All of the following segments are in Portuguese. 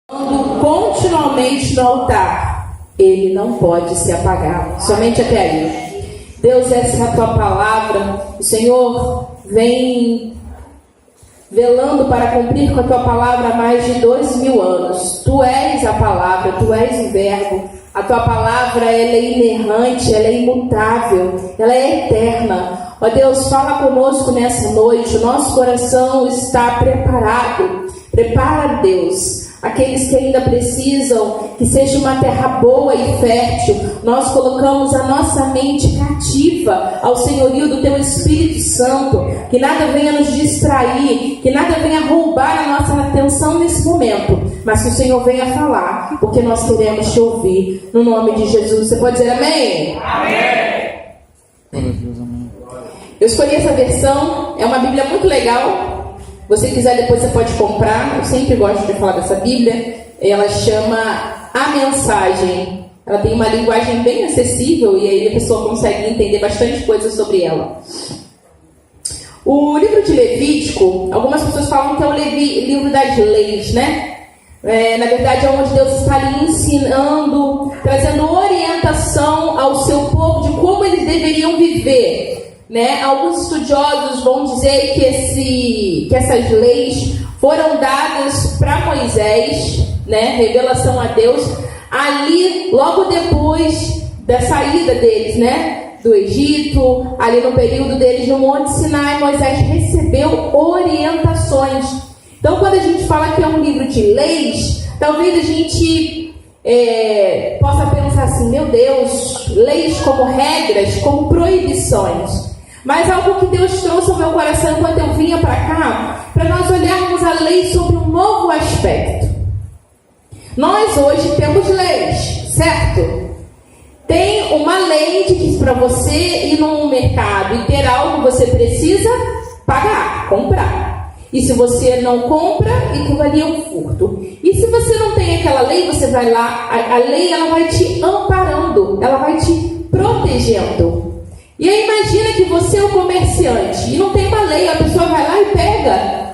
continuamente no altar, ele não pode se apagar. Somente até aí. Deus, essa é a tua palavra. O Senhor vem velando para cumprir com a tua palavra há mais de 2000 anos. Tu és a palavra, tu és o verbo. A tua palavra, ela é inerrante, ela é imutável, ela é eterna. Ó Deus, fala conosco nessa noite. O nosso coração está preparado. Prepara, Deus, aqueles que ainda precisam, que seja uma terra boa e fértil. Nós colocamos a nossa mente cativa ao senhorio do Teu Espírito Santo. Que nada venha nos distrair, que nada venha roubar a nossa atenção nesse momento, mas que o Senhor venha falar, porque nós queremos Te ouvir. No nome de Jesus, você pode dizer amém? Amém. Eu escolhi essa versão, é uma Bíblia muito legal. Se você quiser, depois você pode comprar. Eu sempre gosto de falar dessa Bíblia. Ela chama A Mensagem. Ela tem uma linguagem bem acessível e aí a pessoa consegue entender bastante coisa sobre ela. O livro de Levítico, algumas pessoas falam que é o livro das leis, né? Na verdade é onde Deus está ali ensinando, trazendo orientação ao seu povo de como eles deveriam viver. Né? Alguns estudiosos vão dizer que essas leis foram dadas para Moisés, né? Revelação a Deus, ali logo depois da saída deles, né? Do Egito, ali no período deles no Monte Sinai. Moisés recebeu orientações. Então, quando a gente fala que é um livro de leis, talvez a gente possa pensar assim: meu Deus, leis como regras, como proibições. Mas algo que Deus trouxe ao meu coração enquanto eu vinha para cá, para nós olharmos a lei sobre um novo aspecto. Nós hoje temos leis, certo? Tem uma lei de que para você ir no mercado e ter algo, você precisa pagar, comprar. E se você não compra, equivalia a um furto. E se você não tem aquela lei, você vai lá, a lei ela vai te amparando, ela vai te protegendo. E aí imagina que você é o comerciante e não tem uma lei, a pessoa vai lá e pega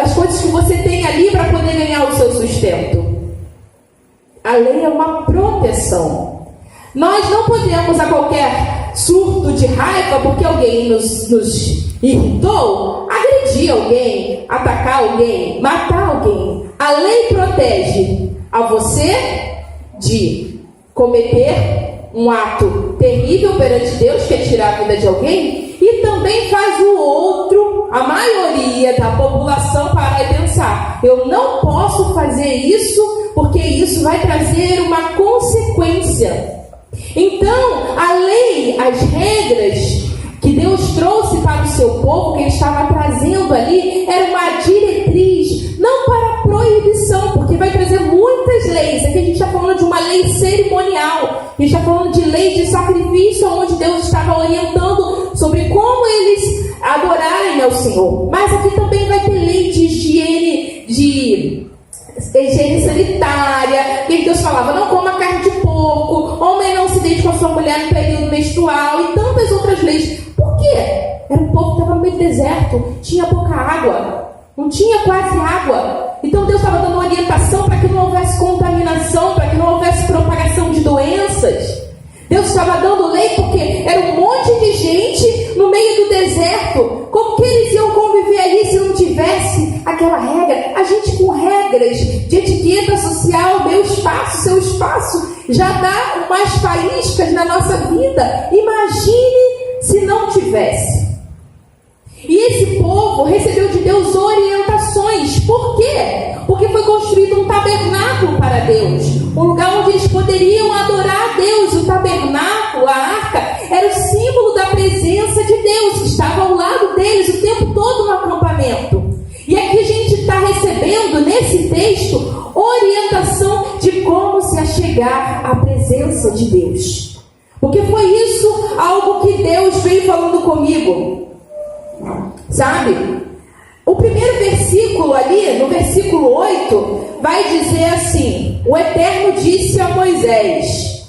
as coisas que você tem ali para poder ganhar o seu sustento. A lei é uma proteção. Nós não podemos a qualquer surto de raiva, porque alguém nos irritou, agredir alguém, atacar alguém, matar alguém. A lei protege a você de cometer um ato terrível perante Deus, que é tirar a vida de alguém, e também faz o outro, a maioria da população, parar e pensar: eu não posso fazer isso, porque isso vai trazer uma consequência. Então, a lei, as regras que Deus trouxe para o seu povo, que Ele estava trazendo ali, era uma diretriz, não para proibição, porque vai trazer muitas leis. Aqui a gente está falando de uma lei cerimonial, a gente está falando de leis de sacrifício, onde Deus estava orientando sobre como eles adorarem ao Senhor. Mas aqui também vai ter lei de higiene sanitária, que Deus falava: não coma carne de porco, homem não se deite com a sua mulher no período menstrual, e tantas outras leis. Por quê? Era um povo que estava no meio do deserto, tinha pouca água, não tinha quase água. Então Deus estava dando orientação para que não houvesse contaminação, para que não houvesse propagação de doenças. Deus estava dando lei porque era um monte de gente no meio do deserto. Como que eles iam conviver ali se não tivesse aquela regra? A gente com regras de etiqueta social, meu espaço, seu espaço, já dá umas faíscas na nossa vida. Imagine se não tivesse. E esse povo recebeu de Deus orientações. Por quê? Porque foi construído um tabernáculo para Deus, um lugar onde eles poderiam adorar a Deus. O tabernáculo, a arca, era o símbolo da presença de Deus, que estava ao lado deles o tempo todo no acampamento. E aqui a gente está recebendo, nesse texto, orientação de como se achegar à presença de Deus. Porque foi isso algo que Deus veio falando comigo. Sabe? O primeiro versículo ali, no versículo 8, vai dizer assim: o Eterno disse a Moisés: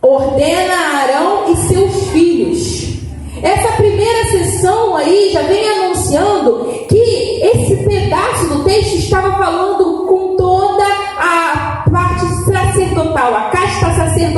ordena a Arão e seus filhos. Essa primeira sessão aí já vem anunciando que esse pedaço do texto estava falando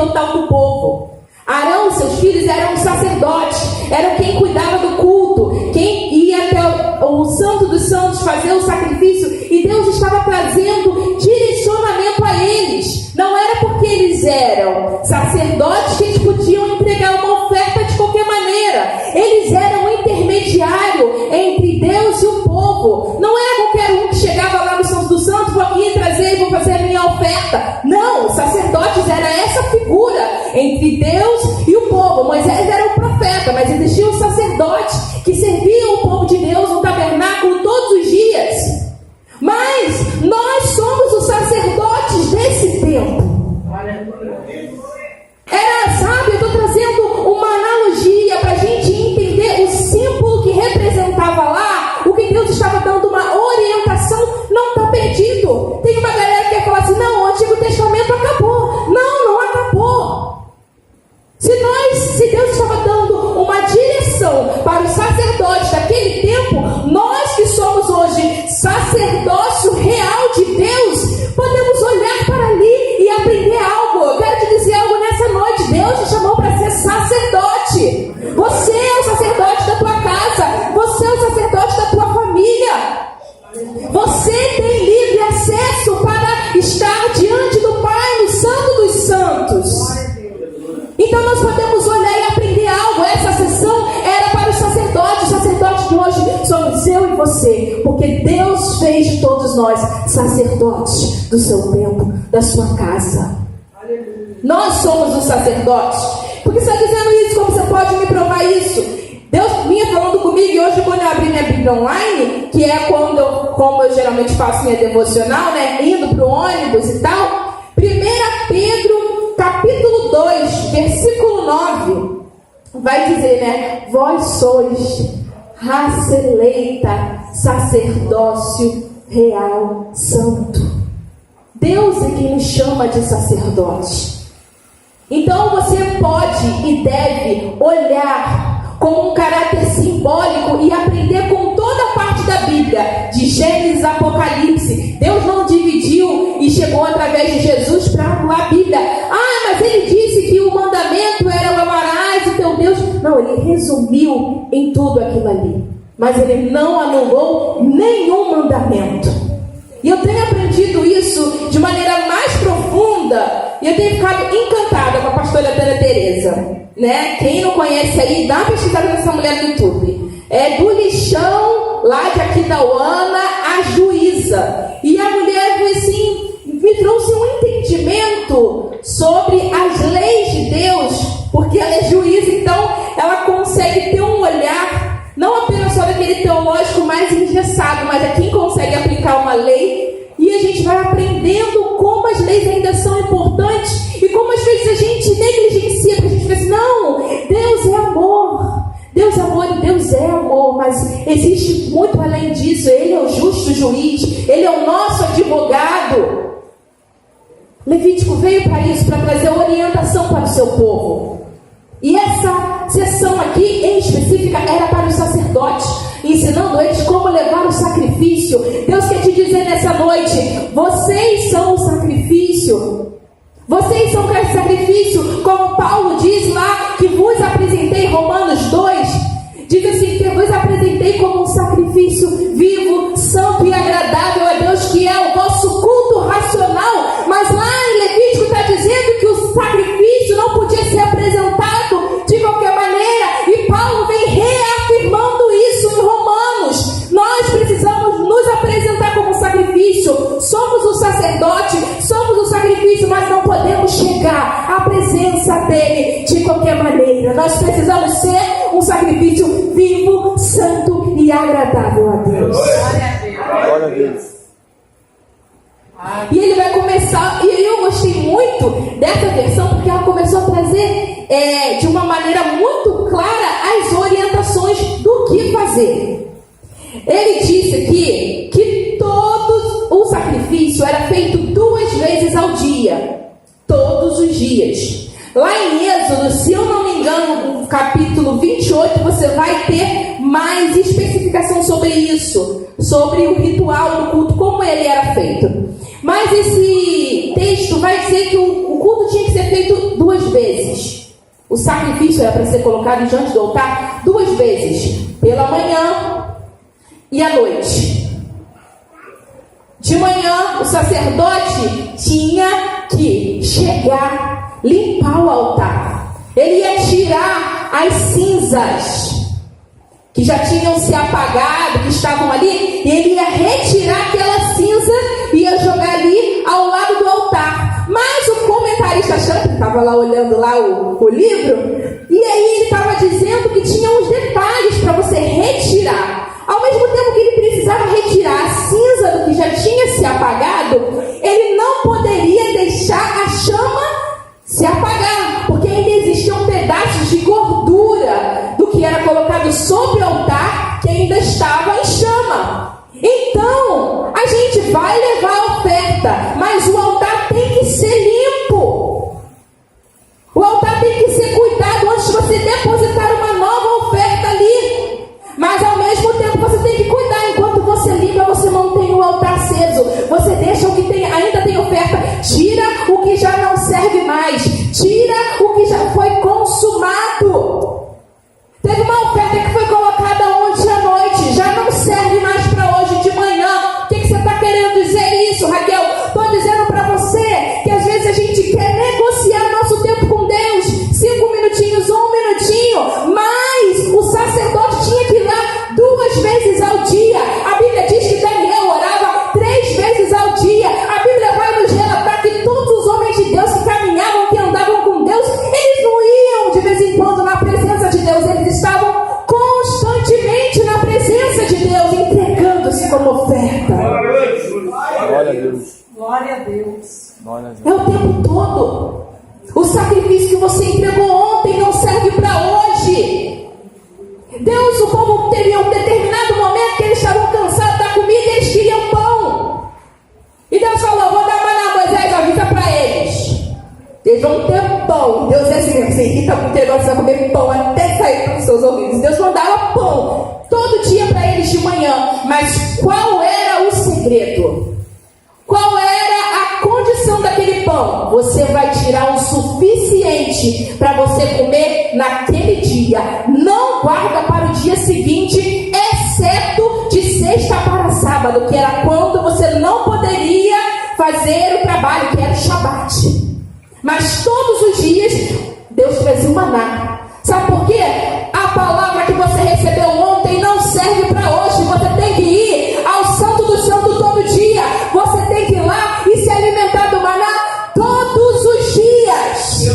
total do povo. Arão e seus filhos eram os sacerdotes, eram quem cuidava do culto, quem ia até o Santo dos Santos fazer o sacrifício, e Deus estava trazendo direcionamento a eles. Não era porque eles eram sacerdotes que eles podiam entregar uma oferta de qualquer maneira. Eles eram um intermediário entre Deus e o povo. Não era qualquer um que chegava lá no Santo dos Santos, vou aqui trazer e vou fazer a minha oferta. Não, os sacerdotes era essa figura entre Deus e o povo. Moisés era o profeta, mas existiam os sacerdotes que serviam o povo de Deus no tabernáculo todos os dias. Mas nós somos os sacerdotes desse tempo. Sabe, eu estou trazendo uma analogia para a gente entender o símbolo que representava lá, o que Deus estava dando uma orientação. Não está perdido. Tem uma galera que quer falar assim: não, o Antigo Testamento acabou. Não acabou. Se Deus estava dando uma direção para os sacerdotes daquele tempo, nós que somos hoje sacerdócio real de Deus, podemos olhar para ali e aprender algo. Eu quero te dizer algo nessa noite. Deus te chamou para ser sacerdote. Você é o sacerdote da tua casa. Você é o sacerdote da tua família. Você tem livre acesso para estar diante do Pai, no Santo dos Santos. Então nós podemos olhar e aprender algo. Essa sessão era para os sacerdotes. Os sacerdotes de hoje somos eu e você, porque Deus fez de todos nós sacerdotes do seu tempo, da sua casa. Nós somos os sacerdotes. Por que você está dizendo isso? Como você pode me provar isso? Deus vinha falando comigo, e hoje, quando eu abri minha Bíblia online, que é como eu geralmente faço minha devocional, né, indo para o ônibus e tal, 1 Pedro capítulo 2, versículo 9, vai dizer, né: vós sois raça eleita, sacerdócio real, santo. Deus é quem nos chama de sacerdote. Então você pode e deve olhar com um caráter simbólico e aprender com toda a parte da Bíblia, de Gênesis a Apocalipse. Deus não dividiu e chegou através de Jesus para anular a Bíblia. Mas ele disse que o mandamento era o amarás o teu Deus. Não, ele resumiu em tudo aquilo ali, mas ele não anulou nenhum mandamento. E eu tenho aprendido isso de maneira mais profunda, e eu tenho ficado encantada com a pastora Ana Teresa, né? Quem não conhece aí, dá uma pesquisada nessa mulher no YouTube. É do lixão lá de Aquidauana, a juíza. E a mulher, assim, me trouxe um entendimento sobre as leis de Deus, porque ela é juíza, então ela consegue ter um olhar não apenas só daquele teológico mais engessado, mas é quem consegue aplicar uma lei. E a gente vai aprendendo como as leis ainda são importantes e como às vezes a gente negligencia, porque a gente pensa: não, Deus é amor. Deus é amor e Deus é amor, mas existe muito além disso. Ele é o justo juiz, Ele é o nosso advogado. Levítico veio para isso, para trazer orientação para o seu povo. E essa sessão aqui, em específica, era para os sacerdotes, ensinando eles como levar o sacrifício. Deus quer te dizer nessa noite: vocês são o sacrifício. Vocês são o sacrifício, como Paulo diz lá, que vos apresentei, Romanos 2, diz assim, que vos apresentei como um sacrifício vivo, santo e agradável a Deus, que é o vosso culto racional. Mas lá em Levítico está dizendo que o sacrifício não podia ser apresentado de qualquer maneira, e Paulo vem reafirmando isso em Romanos. Nós precisamos nos apresentar como sacrifício. Somos o sacerdote, somos o sacrifício, mas não podemos chegar à presença dele de qualquer maneira. Nós precisamos ser um sacrifício vivo, santo e agradável a Deus. Glória a Deus. E ele vai começar, e eu gostei muito dessa versão, porque ela começou a trazer de uma maneira muito clara as orientações do que fazer. Ele disse aqui que o sacrifício era feito 2 vezes ao dia, todos os dias. Lá em Êxodo, se eu não me engano, no capítulo 28, você vai ter mais especificação sobre isso, sobre o ritual do culto, como ele era feito. Mas esse texto vai dizer que o culto tinha que ser feito 2 vezes. O sacrifício era para ser colocado diante do altar 2 vezes, pela manhã e à noite. De manhã, o sacerdote tinha que chegar, limpar o altar. Ele ia tirar as cinzas que já tinham se apagado, que estavam ali, e ele ia retirar aquela cinza e ia jogar ali ao lado do altar. Mas o comentarista Champ estava lá olhando lá o livro, e aí ele estava dizendo que tinha uns detalhes para você retirar. Ao mesmo tempo que ele precisava retirar a cinza do que já tinha se apagado, ele não poderia deixar a chama se apagar, porque ainda existiam pedaços de gordura do que era colocado sobre o altar que ainda estava em chama. Então, a gente vai levar a oferta, mas o altar tem que ser limpo. O altar tem que ser cuidado antes de você depositar uma nova oferta ali. Mas ao mesmo tempo você tem que cuidar. Enquanto você limpa, você mantém o altar aceso. Você deixa o que ainda tem oferta. Tira o que já não serve mais. Tira o que já foi consumado. Teve uma oferta que foi colocada ontem à noite. Já não serve mais para hoje de manhã. O que você está querendo dizer isso, Raquel? Estou dizendo para você que às vezes a gente quer negociar nosso tempo com Deus. 5 minutinhos, 1 minutinho. Mas o sacerdote tinha que ir lá 2 vezes ao dia. A Bíblia diz que Daniel orava 3 vezes ao dia. A Bíblia vai nos relatar que todos os homens de Deus que caminhavam, que andavam com Deus, eles não iam de vez em quando na presença de Deus. Eles estavam constantemente na presença de Deus, entregando-se como oferta. Glória a Deus. Glória a Deus. É o tempo todo. O sacrifício que você entregou ontem não serve para hoje. Deus, o povo teve um determinado momento que eles estavam cansados da comida e eles queriam pão. E Deus falou: vou dar maná, Moisés, avisa para eles. Eles vão ter pão. Deus é assim, você irrita muito, você vai comer pão até sair pelos seus ouvidos. Deus mandava pão todo dia para eles de manhã. Mas qual era o segredo? Qual era a condição daquele pão? Você vai tirar o suficiente para você comer naquele dia. Não guarda para o dia seguinte, exceto de sexta para sábado, que era quando você não poderia fazer o trabalho, que era o Shabat. Mas todos os dias Deus trazia o maná. Sabe por quê? A palavra que você recebeu ontem não serve para hoje. Você tem que ir ao Santo do Santo todo dia. Você tem que ir lá e se alimentar do maná todos os dias.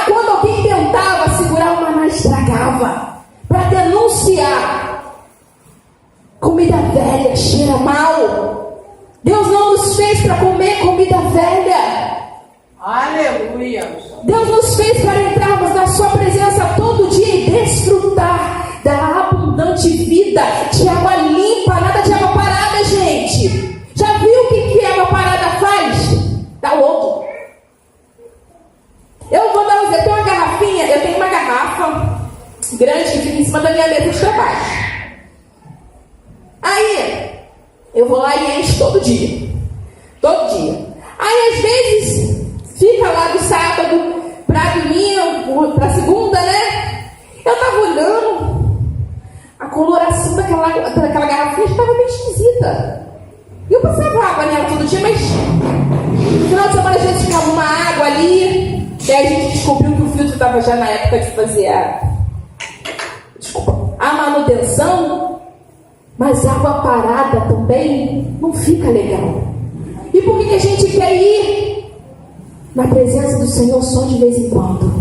Quando alguém tentava segurar o maná, estragava. Para denunciar. Comida velha cheira mal. Deus não nos fez para comer comida velha. Aleluia. Deus nos fez para entrarmos na sua presença todo dia e desfrutar da abundante vida, de água limpa, nada de água parada, gente. Já viu o que água parada faz? Dá louco. Eu vou dar um exemplo. Eu tenho uma garrafa grande que fica em cima da minha mesa de trabalho. Aí eu vou lá e encho todo dia. Todo dia. Aí às vezes fica lá do sábado para domingo, para segunda, né? Eu tava olhando, a coloração daquela garrafinha estava meio esquisita. E eu passava água nela todo dia, mas no final de semana a gente ficava uma água ali. E aí a gente descobriu que o filtro estava já na época de fazer a manutenção. Mas água parada também não fica legal. E por que a gente quer ir na presença do Senhor só de vez em quando?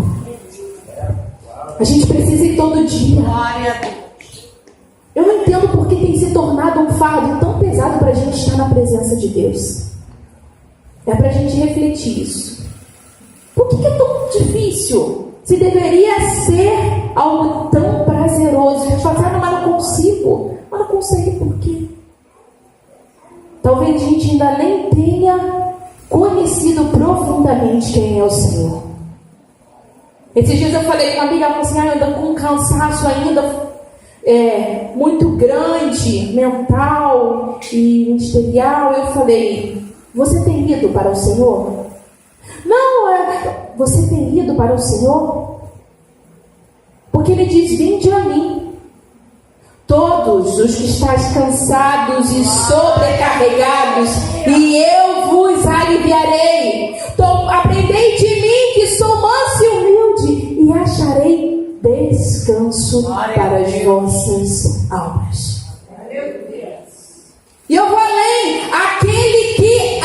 A gente precisa ir todo dia. Eu não entendo por que tem se tornado um fardo tão pesado para a gente estar na presença de Deus. É para a gente refletir isso. Por que é tão difícil? Se deveria ser algo tão prazeroso. Eu falo, mas não consigo. Mas não consegue por quê? Talvez a gente ainda nem tenha conhecido profundamente quem é o Senhor. Esses dias eu falei com uma amiga, ela falou assim, eu ando com um cansaço ainda muito grande, mental e ministerial. Eu falei, você tem ido para o Senhor? Não, você tem ido para o Senhor? Porque Ele diz: vinde a mim, todos os que estáis cansados e sobrecarregados, e eu vos aliviarei. Aprendei de mim, que sou manso e humilde, e acharei descanso para as vossas almas. E eu vou além: aquele que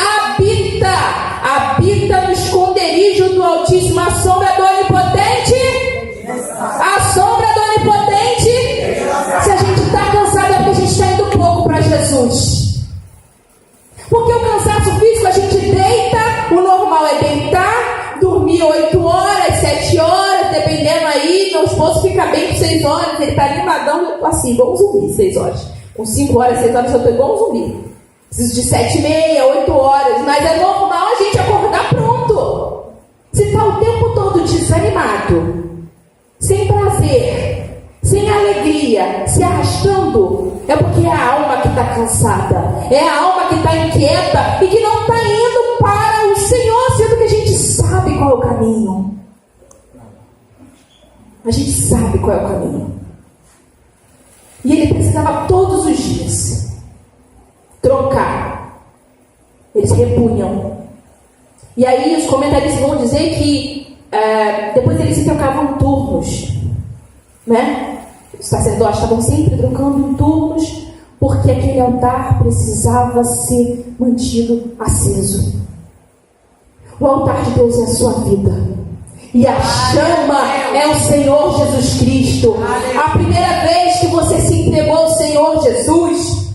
habita no esconderijo do Altíssimo, a sombra do Onipotente, a sombra do Onipotente. Se a gente está cansado é porque a gente está indo pouco para Jesus. Porque o cansaço físico, a gente deita, o normal é deitar, dormir 8 horas, 7 horas, dependendo aí. Meu esposo fica bem por 6 horas, ele está animadão, assim, igual um zumbi, 6 horas. Com 5 horas, 6 horas, eu estou igual um zumbi. Preciso de 7h30, 8 horas, mas é normal a gente acordar pronto. Se está o tempo todo desanimado, sem prazer, sem alegria, se arrastando, é porque é a alma que está cansada, é a alma que está inquieta e que não está indo para o Senhor, sendo que a gente sabe qual é o caminho. A gente sabe qual é o caminho. E ele precisava todos os dias trocar. Eles repunham. E aí os comentaristas vão dizer que depois eles se trocavam em turnos, né? Os sacerdotes estavam sempre trocando em turnos, porque aquele altar precisava ser mantido aceso. O altar de Deus é a sua vida. E a chama é o Senhor Jesus Cristo. A primeira vez que você se entregou ao Senhor Jesus,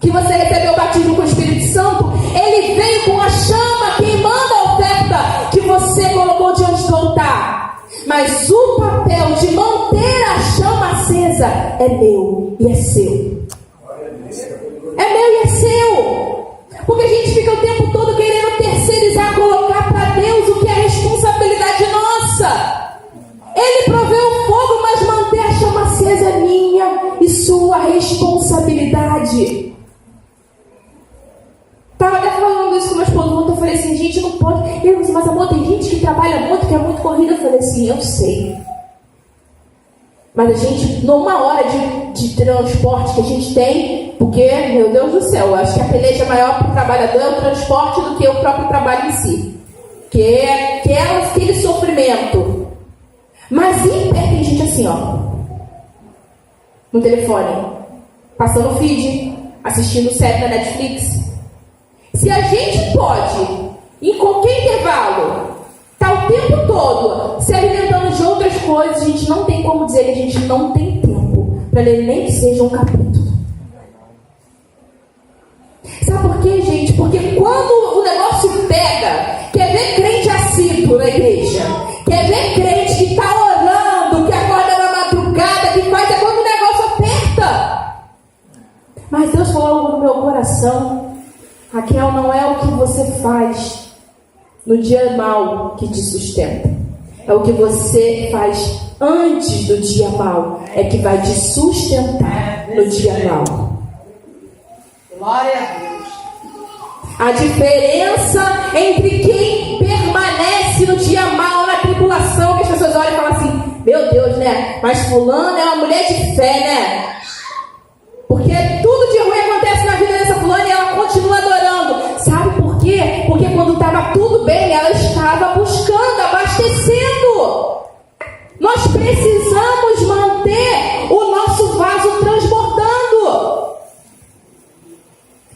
que você recebeu o batismo com o Espírito Santo, Ele veio com a chama queimando a oferta que você colocou diante do altar. Mas o papel de manter a chama acesa é meu e é seu. É meu e é seu. Porque a gente fica o tempo todo querendo terceirizar, colocar para Deus o que é responsabilidade nossa. Ele proveu o fogo, mas manter a chama acesa é minha e sua responsabilidade. Estava até falando isso com meu esposo ontem. Eu falei assim: gente, não pode. Ele disse: mas amor, tem gente que trabalha muito, que é muito corrida. Eu falei assim: eu sei. Mas a gente, numa hora de transporte que a gente tem, porque, meu Deus do céu, eu acho que a peleja maior para o trabalhador é o transporte do que o próprio trabalho em si. Que é aquele sofrimento. Mas em pé tem gente assim, ó, no telefone, passando o feed, assistindo série na Netflix. Se a gente pode, em qualquer intervalo, tá o tempo todo se alimentando de outras coisas, a gente não tem como dizer que a gente não tem tempo para ler nem que seja um capítulo. Sabe por quê, gente? Porque quando o negócio pega, quer ver crente assíduo na igreja, quer ver crente que está orando, que acorda na madrugada, que faz, é quando o negócio aperta. Mas Deus falou algo no meu coração: Raquel, não é o que você faz no dia mau que te sustenta, é o que você faz antes do dia mau, é que vai te sustentar no dia mau. Glória a Deus. A diferença entre quem permanece no dia mau, na tribulação, que as pessoas olham e falam assim: meu Deus, né? Mas fulano é uma mulher de fé, né? Porque tudo de ruim acontece na vida dessa fulana e ela continua adorando. Sabe por quê? Porque quando estava tudo bem, ela estava buscando, abastecendo. Nós precisamos manter o nosso vaso transbordando.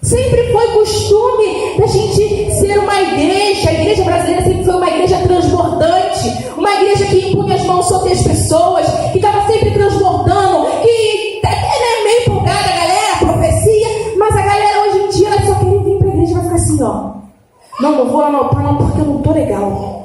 Sempre foi costume da gente ser uma igreja. A igreja brasileira sempre foi uma igreja transbordante, uma igreja que impunha as mãos sobre as pessoas, que estava sempre transbordando, que é meio empolgada a galera, a profecia, mas a galera hoje em dia só quer vir para a igreja e vai ficar assim, ó: não vou lá no altar não, porque eu não tô legal.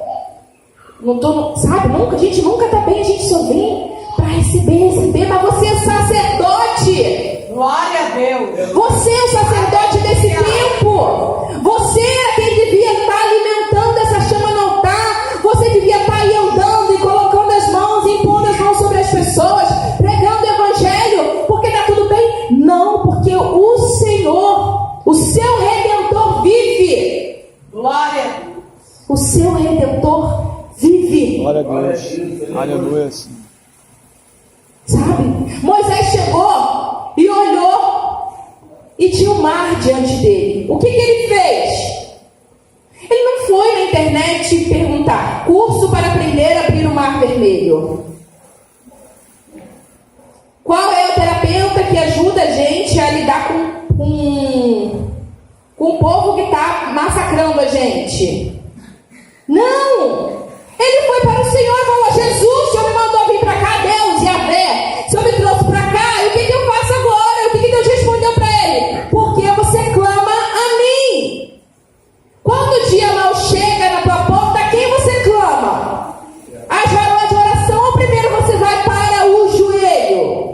Não tô, sabe? A gente nunca tá bem, a gente só vem para receber, mas você é sacerdote. Glória a Deus. Você é o sacerdote desse tempo. Você era quem devia estar alimentando essa chama no altar. Você devia estar aí andando e colocando as mãos, impondo as mãos sobre as pessoas, pregando o evangelho. Porque tá tudo bem? Não, porque o Senhor, o seu Redentor vive. Glória a Deus. O seu Redentor vive. Glória a Deus. Aleluia. Sabe? Moisés chegou e olhou e tinha um mar diante dele. O que ele fez? Ele não foi na internet perguntar curso para aprender a abrir o mar vermelho. Qual é o terapeuta que ajuda a gente a lidar com o povo que está massacrando a gente? Não! Ele foi para o Senhor e falou: Jesus, o Senhor me mandou vir para cá, Deus, Yahvé, o Senhor me trouxe para cá, e o que eu faço agora? O que Deus respondeu para ele? Porque você clama a mim. Quando o dia mal chega na tua porta, a quem você clama? As varoas de oração, ou primeiro você vai para o joelho?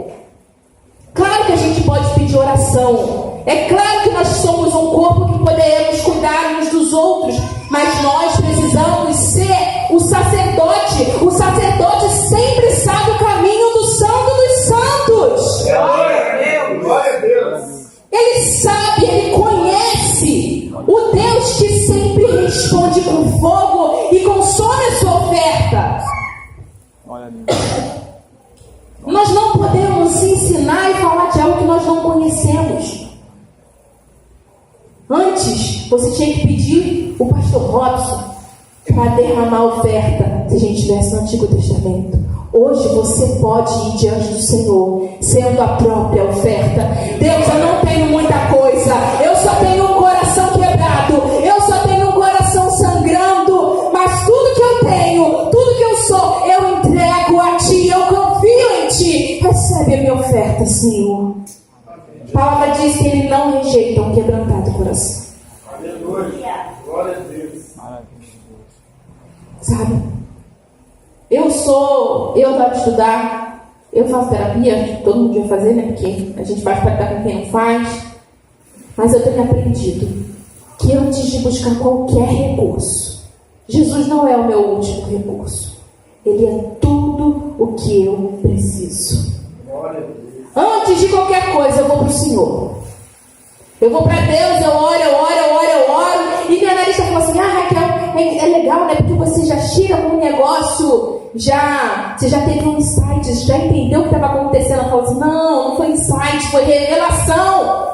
Claro que a gente pode pedir oração. É claro que nós somos um corpo que podemos cuidar uns dos outros, mas nós precisamos ser o sacerdote. O sacerdote sempre sabe o caminho do Santo dos Santos. Glória a Deus. Glória a Deus. Ele sabe, ele conhece o Deus que sempre responde com fogo e consome a sua oferta. Glória a Deus. Nós não podemos ensinar e falar de algo que nós não conhecemos. Antes, você tinha que pedir o pastor Robson para derramar a oferta, se a gente estivesse no Antigo Testamento. Hoje você pode ir diante do Senhor, sendo a própria oferta. Deus, eu não tenho muita coisa, eu só tenho um coração quebrado, eu só tenho um coração sangrando, mas tudo que eu tenho, tudo que eu sou, eu entrego a Ti, eu confio em Ti. Recebe a minha oferta, Senhor. A palavra diz que Ele não rejeita um quebrantado coração. Aleluia. Glória a Deus. Sabe? Eu adoro estudar, eu faço terapia, todo mundo devia fazer, né? Porque a gente faz para lidar com quem não faz. Mas eu tenho aprendido que antes de buscar qualquer recurso, Jesus não é o meu último recurso. Ele é tudo o que eu preciso. Antes de qualquer coisa, eu vou para o Senhor. Eu vou para Deus, eu oro. E minha analista falou assim: Raquel, é legal, né? Porque você já chega com um negócio, você já teve um insight, você já entendeu o que estava acontecendo. Ela falou assim: não foi insight, foi revelação.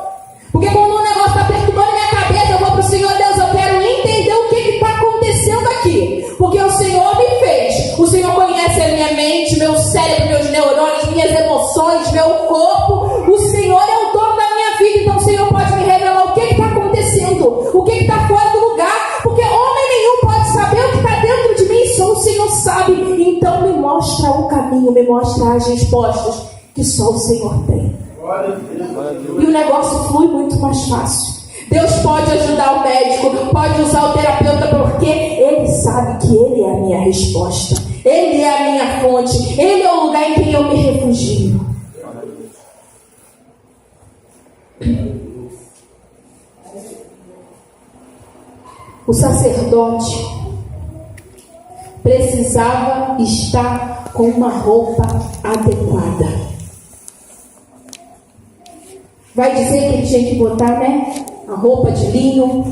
Porque quando um negócio está perturbando minha cabeça, eu vou para o Senhor. Deus, eu quero entender o que está acontecendo aqui. Porque o Senhor me fez. O Senhor conhece a minha mente, meu cérebro, meus neurônios, minhas emoções, meu corpo. O Senhor é o dono da minha vida. Então o Senhor pode me revelar o que está acontecendo, o que está fora do lugar. Porque homem nenhum pode saber o que está dentro de mim, só o Senhor sabe. Então me mostra o caminho, me mostra as respostas que só o Senhor tem. E o negócio flui muito mais fácil. Deus pode ajudar o médico, pode usar o terapeuta, porque Ele sabe que Ele é a minha resposta, Ele é a minha fonte, Ele é o lugar em que eu me refugio. O sacerdote precisava estar com uma roupa adequada. Vai dizer que ele tinha que botar, né, a roupa de linho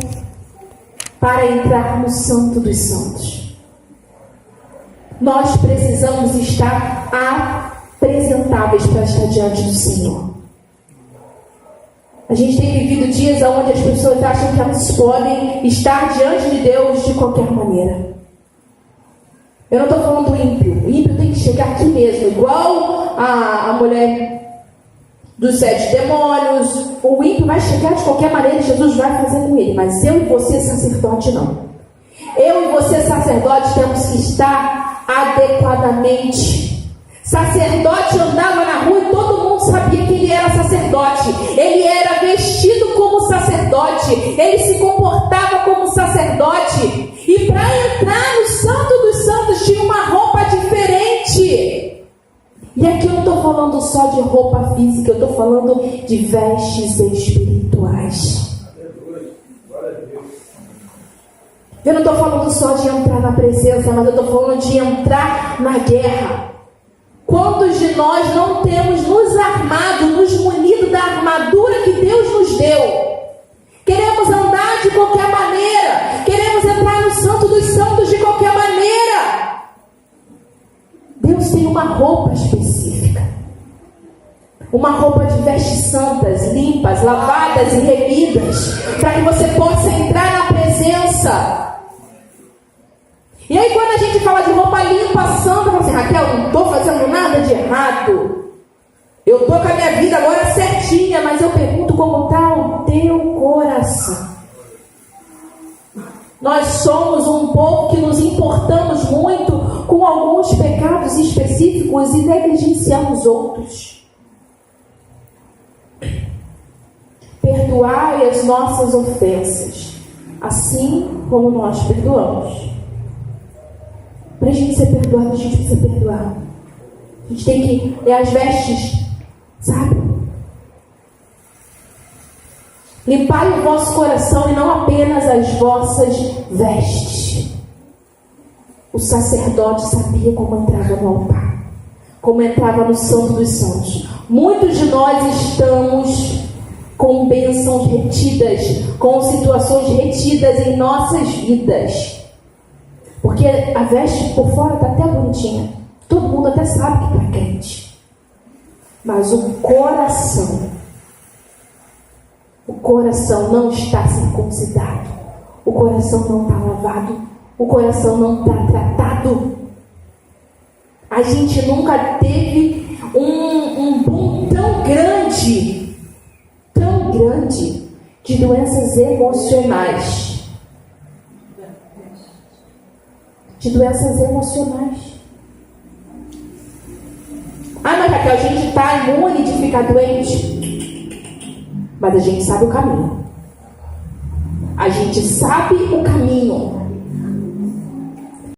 para entrar no Santo dos Santos. Nós precisamos estar apresentáveis para estar diante do Senhor. A gente tem vivido dias onde as pessoas acham que elas podem estar diante de Deus de qualquer maneira. Eu não estou falando do ímpio. O ímpio tem que chegar aqui mesmo, igual a mulher dos 7 demônios. O ímpio vai chegar de qualquer maneira e Jesus vai fazer com ele. Mas eu e você, sacerdote, não. Eu e você, sacerdote, temos que estar adequadamente. Sacerdote andava na rua e todo mundo sabia que ele era sacerdote. Ele era vestido como sacerdote. Ele se comportava como sacerdote. E para entrar no Santo dos Santos tinha uma roupa diferente. E aqui eu não estou falando só de roupa física, eu estou falando de vestes espirituais. Eu não estou falando só de entrar na presença, mas eu estou falando de entrar na guerra. Quantos de nós não temos nos armado, nos munido da armadura que Deus nos deu? Queremos andar de qualquer maneira, queremos entrar no Santo dos Santos de Uma roupa de vestes santas, limpas, lavadas e remidas, para que você possa entrar na presença. E aí quando a gente fala de roupa limpa, santa, fala assim, Raquel, não estou fazendo nada de errado. Eu estou com a minha vida agora certinha, mas eu pergunto como está o teu coração. Nós somos um povo que nos importamos muito com alguns pecados específicos e negligenciamos outros. Perdoai as nossas ofensas, assim como nós perdoamos. Para a gente ser perdoado, a gente precisa perdoar. A gente tem que... as vestes, sabe? Limpai o vosso coração e não apenas as vossas vestes. O sacerdote sabia como entrava no altar, como entrava no Santo dos Santos. Muitos de nós estamos com bênçãos retidas, com situações retidas em nossas vidas. Porque a veste por fora está até bonitinha. Todo mundo até sabe que está crente. Mas o coração não está circuncidado. O coração não está lavado. O coração não está tratado. A gente nunca teve um boom tão grande de doenças emocionais. Ah, mas Raquel, a gente está imune de ficar doente. Mas a gente sabe o caminho. A gente sabe o caminho.